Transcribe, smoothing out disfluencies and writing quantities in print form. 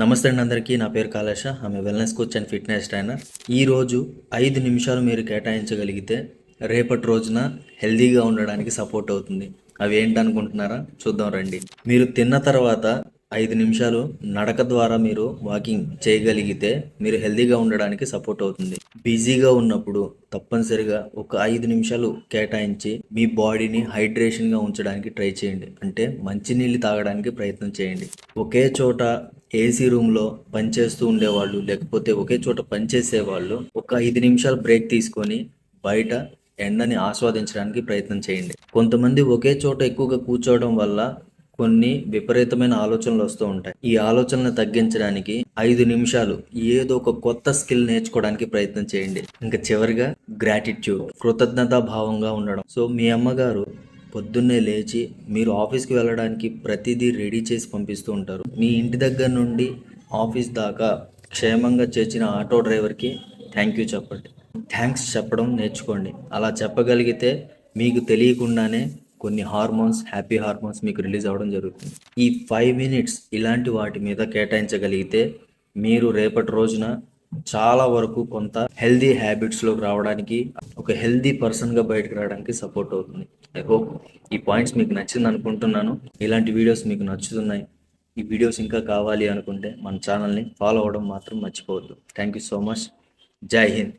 నమస్తే అండి అందరికీ. నా పేరు కాళేశ. ఆమె wellness coach and fitness trainer. ఈరోజు 5 నిమిషాలు మీరు కేటాయించగలిగితే రేపటి రోజున హెల్దీగా ఉండడానికి సపోర్ట్ అవుతుంది. అవి ఏంటనుకుంటున్నారా? చూద్దాం రండి. మీరు తిన్న తర్వాత 5 నిమిషాలు నడక ద్వారా మీరు వాకింగ్ చేయగలిగితే మీరు హెల్దీగా ఉండడానికి సపోర్ట్ అవుతుంది. బిజీగా ఉన్నప్పుడు తప్పనిసరిగా ఒక 5 నిమిషాలు కేటాయించి మీ బాడీని హైడ్రేషన్గా ఉంచడానికి ట్రై చేయండి. అంటే మంచినీళ్ళు తాగడానికి ప్రయత్నం చేయండి. ఒకే చోట ఏసీ రూమ్లో పనిచేస్తూ ఉండేవాళ్ళు, లేకపోతే ఒకే చోట పనిచేసేవాళ్ళు ఒక 5 నిమిషాలు బ్రేక్ తీసుకొని బయట ఎండని ఆస్వాదించడానికి ప్రయత్నం చేయండి. కొంతమంది ఒకే చోట ఎక్కువగా కూర్చోవడం వల్ల కొన్ని విపరీతమైన ఆలోచనలు వస్తూ ఉంటాయి. ఈ ఆలోచనలు తగ్గించడానికి 5 నిమిషాలు ఏదో ఒక కొత్త స్కిల్ నేర్చుకోవడానికి ప్రయత్నం చేయండి. ఇంకా చివరిగా గ్రాటిట్యూడ్, కృతజ్ఞతా భావంగా ఉండడం. సో మీ అమ్మగారు పొద్దున్నే లేచి మీరు ఆఫీస్కి వెళ్ళడానికి ప్రతిదీ రెడీ చేసి పంపిస్తూ ఉంటారు. మీ ఇంటి దగ్గర నుండి ఆఫీస్ దాకా క్షేమంగా చేర్చిన ఆటో డ్రైవర్కి థ్యాంక్ యూ చెప్పండి. థ్యాంక్స్ చెప్పడం నేర్చుకోండి. అలా చెప్పగలిగితే మీకు తెలియకుండానే కొన్ని హార్మోన్స్, హ్యాపీ హార్మోన్స్ మీకు రిలీజ్ అవ్వడం జరుగుతుంది. ఈ 5 మినిట్స్ ఇలాంటి వాటి మీద కేటాయించగలిగితే మీరు రేపటి రోజున చాలా వరకు కొంత హెల్దీ హ్యాబిట్స్లోకి రావడానికి, ఒక హెల్దీ పర్సన్గా బయటకు రావడానికి సపోర్ట్ అవుతుంది. ఐ హోప్ ఈ పాయింట్స్ మీకు నచ్చింది అనుకుంటున్నాను. ఇలాంటి వీడియోస్ మీకు నచ్చుతున్నాయి. ఈ వీడియోస్ ఇంకా కావాలి అనుకుంటే మన ఛానల్ని ఫాలో అవ్వడం మాత్రం మర్చిపోవద్దు. Thank you so much. జై హింద్.